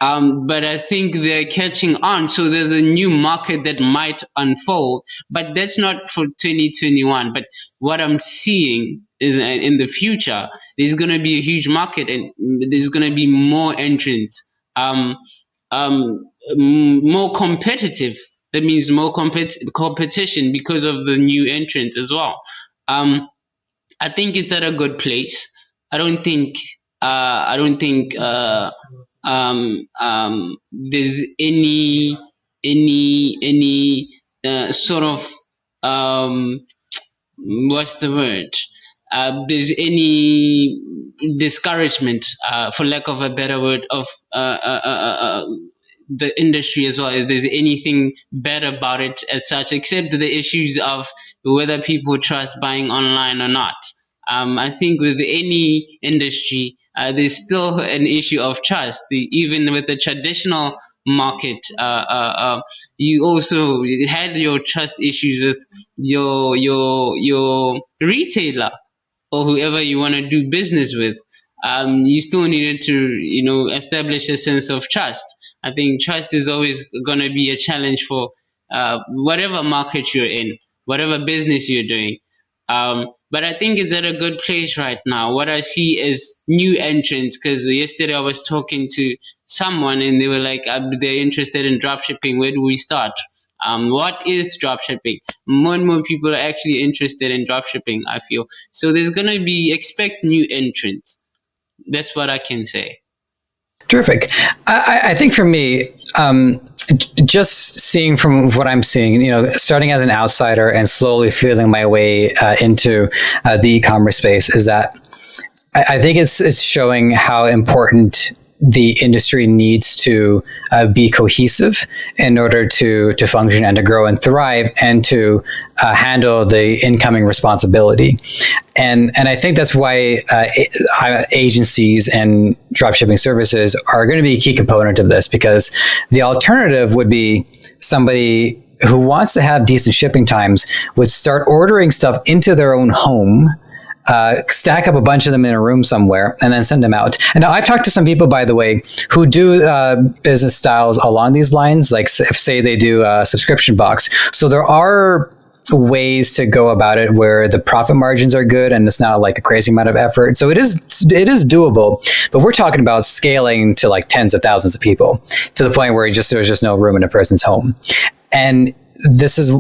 Speaker 2: But I think they're catching on. So there's a new market that might unfold, but that's not for 2021. But what I'm seeing is in the future, there's going to be a huge market and there's going to be more entrants, more competitive. That means more competition because of the new entrants as well. I think it's at a good place. I don't think there's any sort of what's the word? There's any discouragement, for lack of a better word, of the industry as well. If there's anything bad about it as such, except the issues of whether people trust buying online or not. I think with any industry, there's still an issue of trust. Even with the traditional market, you also had your trust issues with your retailer or whoever you want to do business with. You still needed to establish a sense of trust. I think trust is always going to be a challenge for whatever market you're in, whatever business you're doing. But I think it's at a good place right now. What I see is new entrants, because yesterday I was talking to someone and they were like, they're interested in dropshipping. Where do we start? What is dropshipping? More and more people are actually interested in dropshipping, I feel. So there's going to be, expect new entrants. That's what I can say.
Speaker 1: Terrific. I think for me, just seeing from what I'm seeing, starting as an outsider and slowly feeling my way into the e-commerce space, is that I think it's showing how important the industry needs to be cohesive in order to function and to grow and thrive and to handle the incoming responsibility. And I think that's why agencies and dropshipping services are going to be a key component of this, because the alternative would be somebody who wants to have decent shipping times would start ordering stuff into their own home, stack up a bunch of them in a room somewhere, and then send them out. And now I've talked to some people, by the way, who do business styles along these lines, like say they do a subscription box. So there are ways to go about it where the profit margins are good and it's not like a crazy amount of effort. So it is doable, but we're talking about scaling to like tens of thousands of people to the point where there's just no room in a person's home. And this is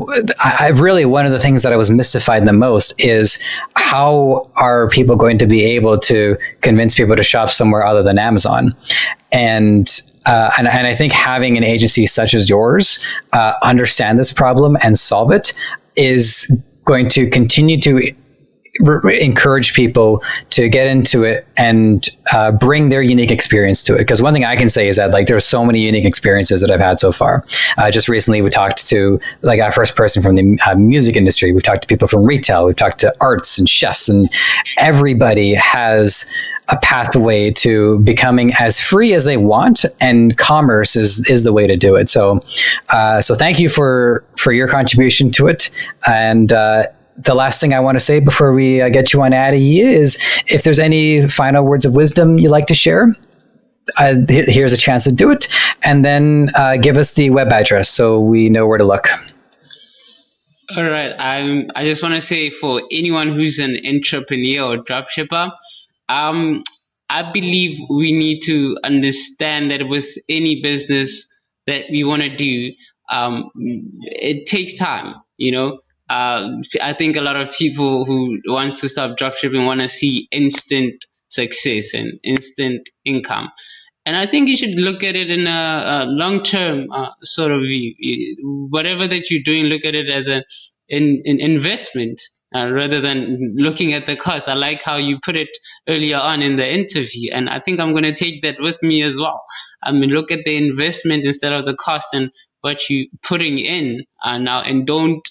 Speaker 1: really one of the things that I was mystified the most is how are people going to be able to convince people to shop somewhere other than Amazon? And I think having an agency such as yours understand this problem and solve it is going to continue to encourage people to get into it and bring their unique experience to it. Because one thing I can say is that like there's so many unique experiences that I've had so far. Just recently, we talked to like our first person from the music industry. We've talked to people from retail. We've talked to arts and chefs, and everybody has a pathway to becoming as free as they want, and commerce is the way to do it. So thank you for your contribution to it. And the last thing I want to say before we get you on Addy is if there's any final words of wisdom you'd like to share, here's a chance to do it. And then give us the web address so we know where to look.
Speaker 2: All right. I just want to say for anyone who's an entrepreneur or dropshipper, I believe we need to understand that with any business that we want to do, it takes time, you know. I think a lot of people who want to start dropshipping want to see instant success and instant income. And I think you should look at it in a long-term sort of view. Whatever that you're doing, look at it as an investment rather than looking at the cost. I like how you put it earlier on in the interview, and I think I'm going to take that with me as well. I mean, look at the investment instead of the cost and what you're putting in now, and don't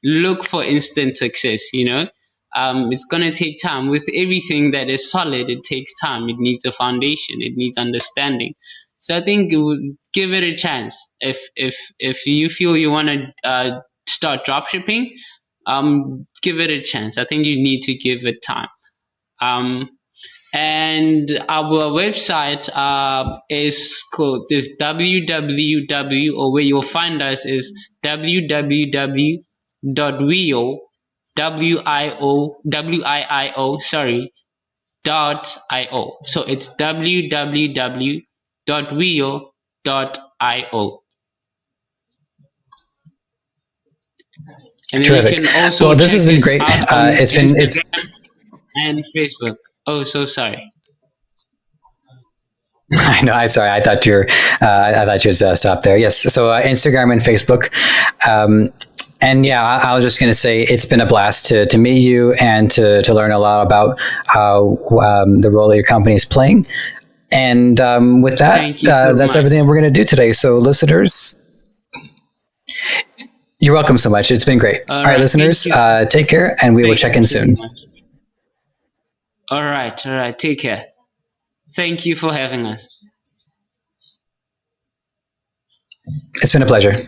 Speaker 2: look for instant success, you know. It's going to take time. With everything that is solid, it takes time. It needs a foundation. It needs understanding. So I think give it a chance. If you feel you want to start dropshipping, give it a chance. I think you need to give it time. And our website is called this www, or where you'll find us is www.wiio, wiio, sorry, .io. So it's www.wiio.io. And then
Speaker 1: Terrific.
Speaker 2: you can also
Speaker 1: Well, this
Speaker 2: check
Speaker 1: has been
Speaker 2: us
Speaker 1: great.
Speaker 2: out on
Speaker 1: It's
Speaker 2: Instagram and Facebook. Oh, so sorry.
Speaker 1: I know. I'm sorry. I thought I thought you stopped there. Yes. So Instagram and Facebook. And yeah, I was just going to say it's been a blast to meet you and to learn a lot about how the role that your company is playing. And with that, that's everything that we're going to do today. So listeners, you're welcome so much. It's been great. All right, listeners, take care, and we will check in soon.
Speaker 2: All right. Take care. Thank you for having us.
Speaker 1: It's been a pleasure.